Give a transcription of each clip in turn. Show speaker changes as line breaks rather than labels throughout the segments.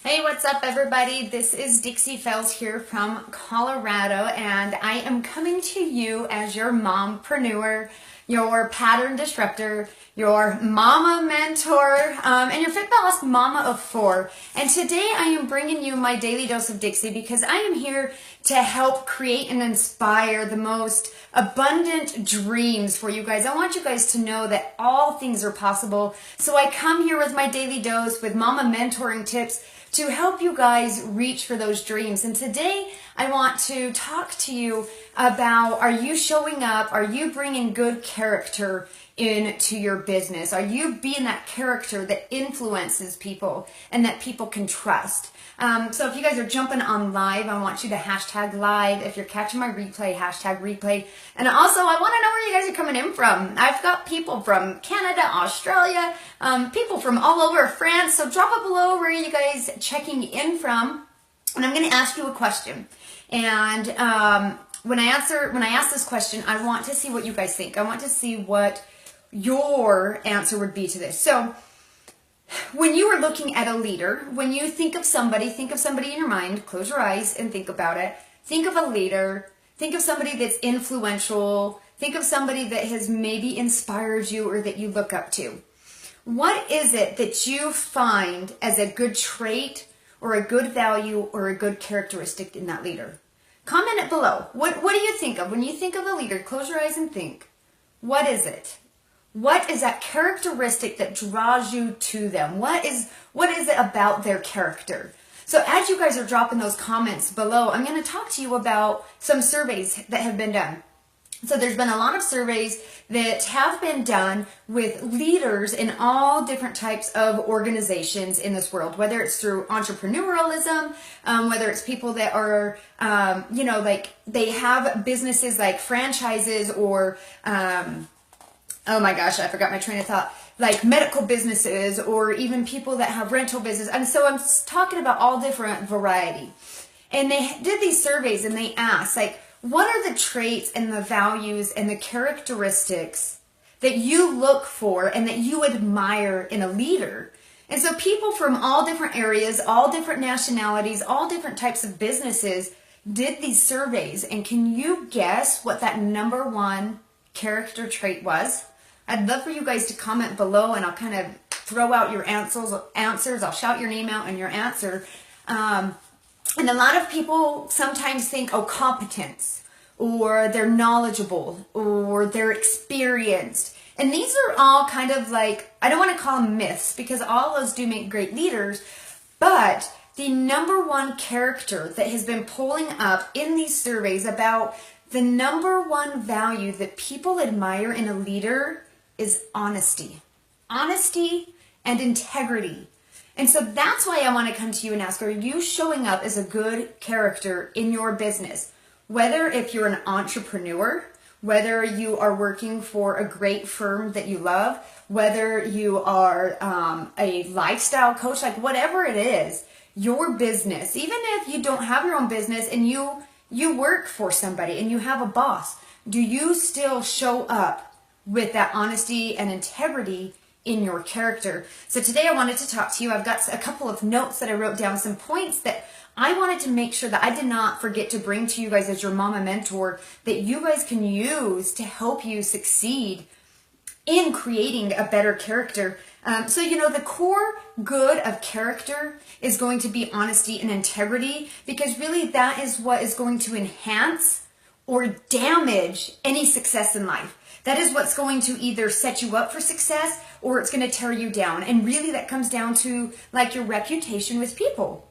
Hey, what's up everybody? This is Dixie Fells here from Colorado, and I am coming to you as your mompreneur, your pattern disruptor, your mama mentor, and your Fit Boss mama of four. And today I am bringing you my daily dose of Dixie because I am here to help create and inspire the most abundant dreams for you guys. I want you guys to know that all things are possible. So I come here with my daily dose with mama mentoring tips to help you guys reach for those dreams. And today I want to talk to you about, are you showing up? Are you bringing good character into your business? Are you being that character that influences people and that people can trust? So if you guys are jumping on live, I want you to hashtag live. If you're catching my replay, hashtag replay. And also, I want to know where you guys are coming in from. I've got people from Canada, Australia, people from all over France. So drop it below where you guys checking in from. And I'm going to ask you a question. And when I ask this question, I want to see what you guys think. I want to see what your answer would be to this. So when you are looking at a leader, when you think of somebody in your mind, close your eyes and think about it. Think of a leader, think of somebody that's influential, think of somebody that has maybe inspired you or that you look up to. What is it that you find as a good trait or a good value or a good characteristic in that leader? Comment it below. What do you think of? When you think of a leader, close your eyes and think. What is it? What is that characteristic that draws you to them? What is it about their character? So as you guys are dropping those comments below, I'm going to talk to you about some surveys that have been done. So there's been a lot of surveys that have been done with leaders in all different types of organizations in this world, whether it's through entrepreneurialism, whether it's people that are, like they have businesses like franchises or, oh my gosh, I forgot my train of thought, like medical businesses or even people that have rental business. And so I'm talking about all different variety. And they did these surveys and they asked, like, what are the traits and the values and the characteristics that you look for and that you admire in a leader? And so people from all different areas, all different nationalities, all different types of businesses did these surveys. And can you guess what that number one character trait was? I'd love for you guys to comment below and I'll kind of throw out your answers. I'll shout your name out and your answer. And a lot of people sometimes think, oh, competence, or they're knowledgeable, or they're experienced. And these are all kind of like, I don't want to call them myths because all those do make great leaders, but the number one character that has been pulling up in these surveys about the number one value that people admire in a leader is honesty. Honesty and integrity. And so that's why I want to come to you and ask, are you showing up as a good character in your business? Whether if you're an entrepreneur, whether you are working for a great firm that you love, whether you are a lifestyle coach, like whatever it is, your business, even if you don't have your own business and you work for somebody and you have a boss, do you still show up with that honesty and integrity in your character? So today I wanted to talk to you. I've got a couple of notes that I wrote down, some points that I wanted to make sure that I did not forget to bring to you guys as your mama mentor that you guys can use to help you succeed in creating a better character. So, the core good of character is going to be honesty and integrity, because really that is what is going to enhance or damage any success in life. That is what's going to either set you up for success or it's going to tear you down. And really that comes down to like your reputation with people.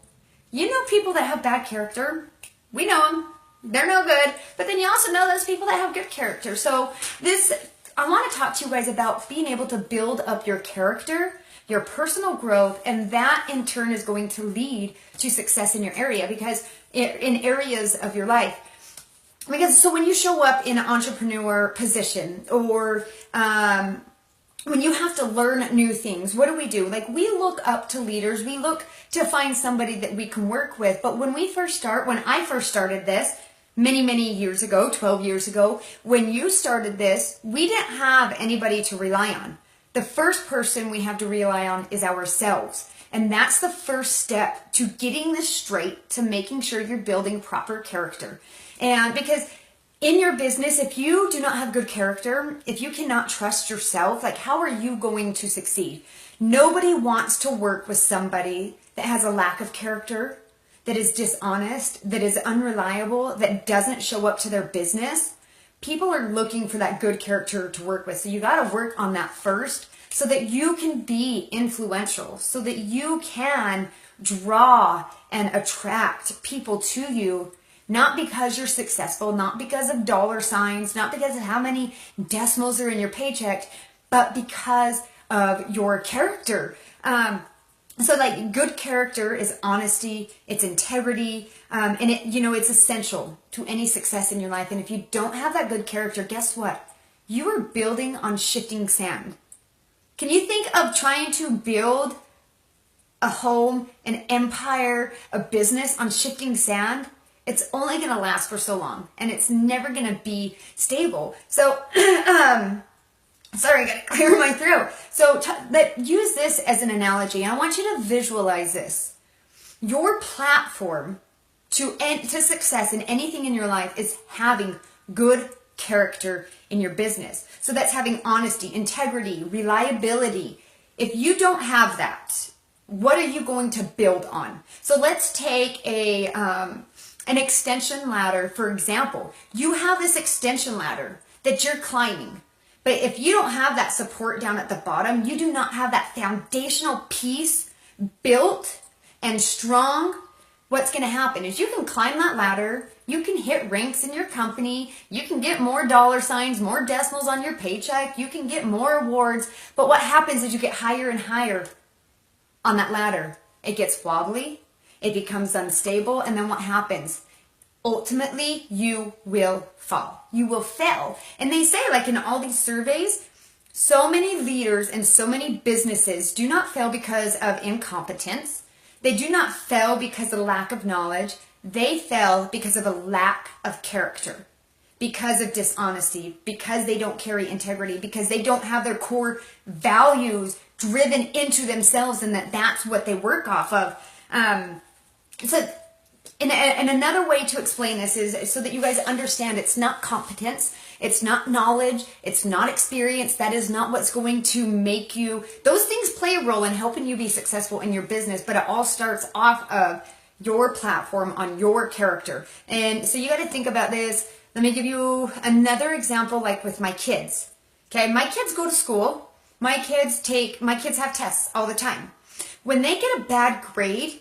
You know people that have bad character. We know them. They're no good. But then you also know those people that have good character. So I want to talk to you guys about being able to build up your character, your personal growth, and that in turn is going to lead to success in your area, because in areas of your life. Because so when you show up in an entrepreneur position or when you have to learn new things, what do? Like we look up to leaders. We look to find somebody that we can work with. But when I first started this, many years ago, 12 years ago, when you started this, we didn't have anybody to rely on. The first person we have to rely on is ourselves. And that's the first step to getting this straight, to making sure you're building proper character. And because in your business, if you do not have good character, if you cannot trust yourself, like how are you going to succeed? Nobody wants to work with somebody that has a lack of character, that is dishonest, that is unreliable, that doesn't show up to their business. People are looking for that good character to work with. So you got to work on that first so that you can be influential, so that you can draw and attract people to you, not because you're successful, not because of dollar signs, not because of how many decimals are in your paycheck, but because of your character. So like good character is honesty, it's integrity, and it's essential to any success in your life. And if you don't have that good character, guess what? You are building on shifting sand. Can you think of trying to build a home, an empire, a business on shifting sand? It's only going to last for so long, and it's never going to be stable. So, sorry, I got to clear my throat. So use this as an analogy. I want you to visualize this. Your platform to success in anything in your life is having good character in your business. So that's having honesty, integrity, reliability. If you don't have that, what are you going to build on? So let's take an extension ladder, for example. You have this extension ladder that you're climbing. But if you don't have that support down at the bottom, you do not have that foundational piece built and strong, what's going to happen is you can climb that ladder, you can hit ranks in your company, you can get more dollar signs, more decimals on your paycheck, you can get more awards, but what happens is you get higher and higher on that ladder. It gets wobbly, it becomes unstable, and then what happens? Ultimately, you will fall. You will fail. And they say, like in all these surveys, so many leaders and so many businesses do not fail because of incompetence. They do not fail because of lack of knowledge. They fail because of a lack of character, because of dishonesty, because they don't carry integrity, because they don't have their core values driven into themselves, and that's what they work off of. And another way to explain this is so that you guys understand it's not competence, it's not knowledge, it's not experience. That is not what's going to make you, those things play a role in helping you be successful in your business, but it all starts off of your platform on your character. And so you got to think about this. Let me give you another example, like with my kids. Okay, my kids go to school. My kids have tests all the time. When they get a bad grade,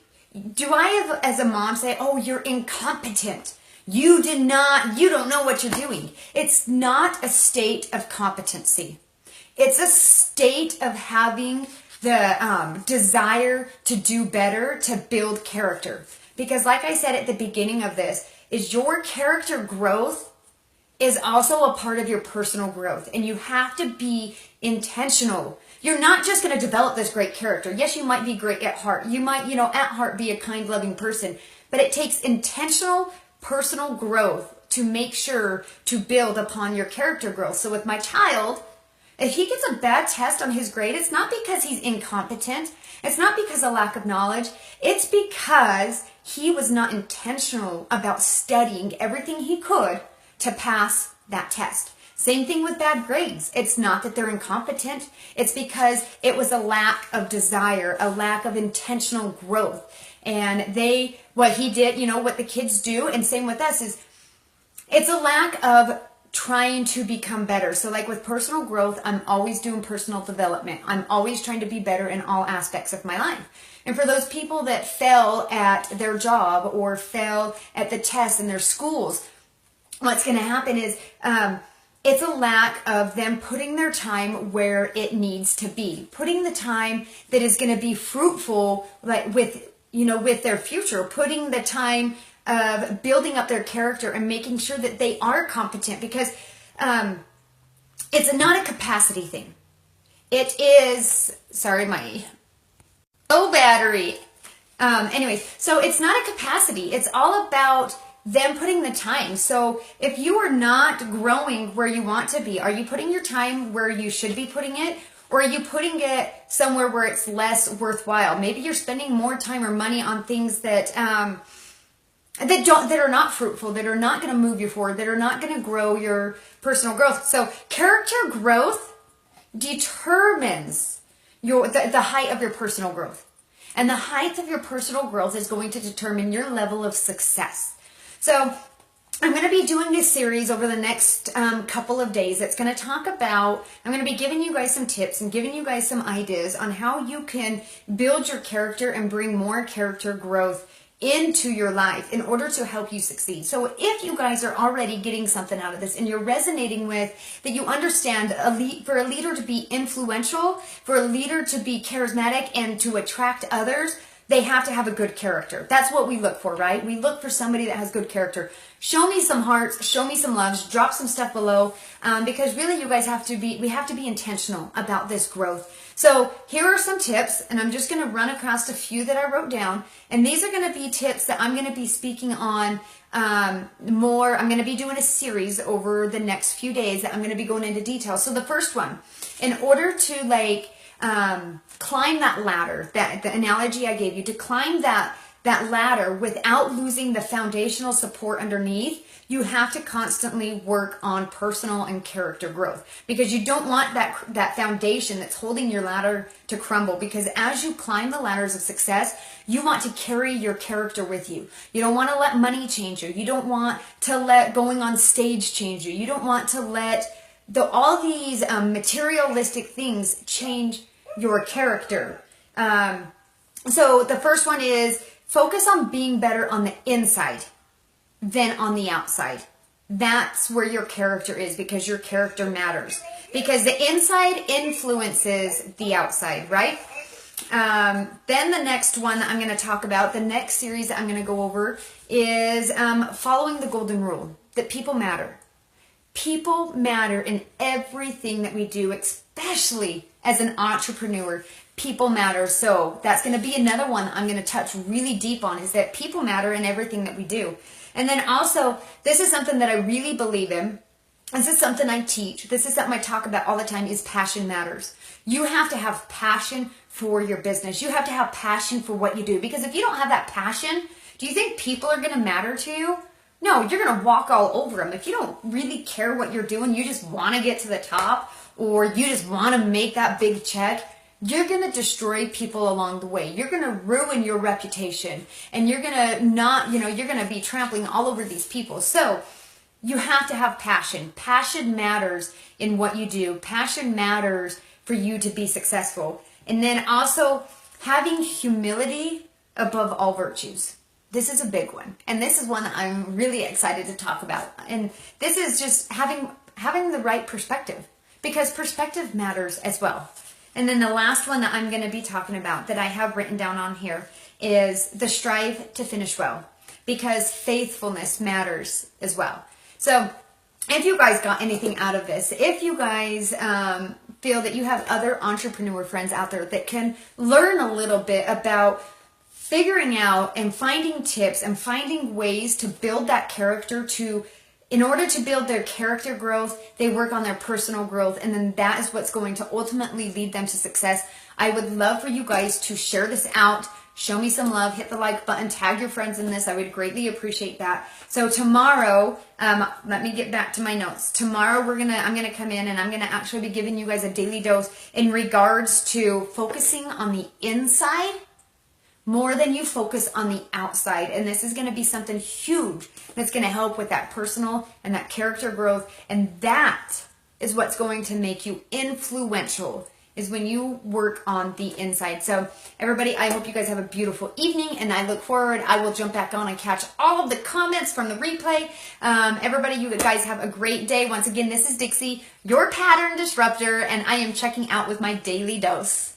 do I, as a mom, say, oh, you're incompetent. You don't know what you're doing. It's not a state of competency. It's a state of having the desire to do better, to build character. Because like I said at the beginning of this, is your character growth is also a part of your personal growth. And you have to be intentional. You're not just going to develop this great character. Yes, you might be great at heart. You might, at heart be a kind, loving person. But it takes intentional personal growth to make sure to build upon your character growth. So with my child, if he gets a bad test on his grade, it's not because he's incompetent. It's not because of lack of knowledge. It's because he was not intentional about studying everything he could to pass that test. Same thing with bad grades. It's not that they're incompetent. It's because it was a lack of desire, a lack of intentional growth. And what he did, what the kids do, and same with us, is it's a lack of trying to become better. So like with personal growth, I'm always doing personal development. I'm always trying to be better in all aspects of my life. And for those people that fail at their job or fail at the test in their schools, what's going to happen is it's a lack of them putting their time where it needs to be, putting the time that is going to be fruitful, like with their future, putting the time of building up their character and making sure that they are competent, because it's not a capacity thing. It is, sorry, my low battery. Anyways, so it's not a capacity. It's all about them putting the time. So if you are not growing where you want to be, are you putting your time where you should be putting it? Or are you putting it somewhere where it's less worthwhile? Maybe you're spending more time or money on things that that are not fruitful, that are not going to move you forward, that are not going to grow your personal growth. So character growth determines the height of your personal growth. And the height of your personal growth is going to determine your level of success. So I'm going to be doing this series over the next couple of days. It's going to talk about, I'm going to be giving you guys some tips and giving you guys some ideas on how you can build your character and bring more character growth into your life in order to help you succeed. So if you guys are already getting something out of this and you're resonating with that, you understand for a leader to be influential, for a leader to be charismatic and to attract others, they have to have a good character. That's what we look for, right? We look for somebody that has good character. Show me some hearts, show me some loves, drop some stuff below, because really you guys we have to be intentional about this growth. So here are some tips, and I'm just going to run across a few that I wrote down, and these are going to be tips that I'm going to be speaking on more. I'm going to be doing a series over the next few days that I'm going to be going into detail. So the first one, in order to climb that ladder, the analogy I gave you, to climb that ladder without losing the foundational support underneath, you have to constantly work on personal and character growth, because you don't want that foundation that's holding your ladder to crumble. Because as you climb the ladders of success, you want to carry your character with you. You don't want to let money change you. You don't want to let going on stage change you. You don't want to let all these materialistic things change your character. So the first one is focus on being better on the inside than on the outside. That's where your character is, because your character matters. Because the inside influences the outside, right? Then the next one that I'm going to talk about, the next series that I'm going to go over is following the golden rule, that people matter. People matter in everything that we do, especially as an entrepreneur. People matter. So that's going to be another one that I'm going to touch really deep on, is that people matter in everything that we do. And then also, this is something that I really believe in. This is something I teach. This is something I talk about all the time, is passion matters. You have to have passion for your business. You have to have passion for what you do. Because if you don't have that passion, do you think people are going to matter to you? No, you're going to walk all over them. If you don't really care what you're doing, you just want to get to the top, or you just want to make that big check, you're going to destroy people along the way. You're going to ruin your reputation, and you're going to you're going to be trampling all over these people. So you have to have passion. Passion matters in what you do. Passion matters for you to be successful. And then also having humility above all virtues. This is a big one. And this is one that I'm really excited to talk about. And this is just having the right perspective, because perspective matters as well. And then the last one that I'm going to be talking about that I have written down on here is the strive to finish well, because faithfulness matters as well. So if you guys got anything out of this, if you guys feel that you have other entrepreneur friends out there that can learn a little bit about figuring out and finding tips and finding ways to build that character, in order to build their character growth, they work on their personal growth, and then that is what's going to ultimately lead them to success. I would love for you guys to share this out. Show me some love. Hit the like button. Tag your friends in this. I would greatly appreciate that. So tomorrow, let me get back to my notes. Tomorrow I'm gonna come in and I'm gonna actually be giving you guys a daily dose in regards to focusing on the inside more than you focus on the outside. And this is going to be something huge that's going to help with that personal and that character growth. And that is what's going to make you influential, is when you work on the inside. So everybody, I hope you guys have a beautiful evening, and I look forward. I will jump back on and catch all of the comments from the replay. Everybody, you guys have a great day. Once again, this is Dixie, your pattern disruptor, and I am checking out with my daily dose.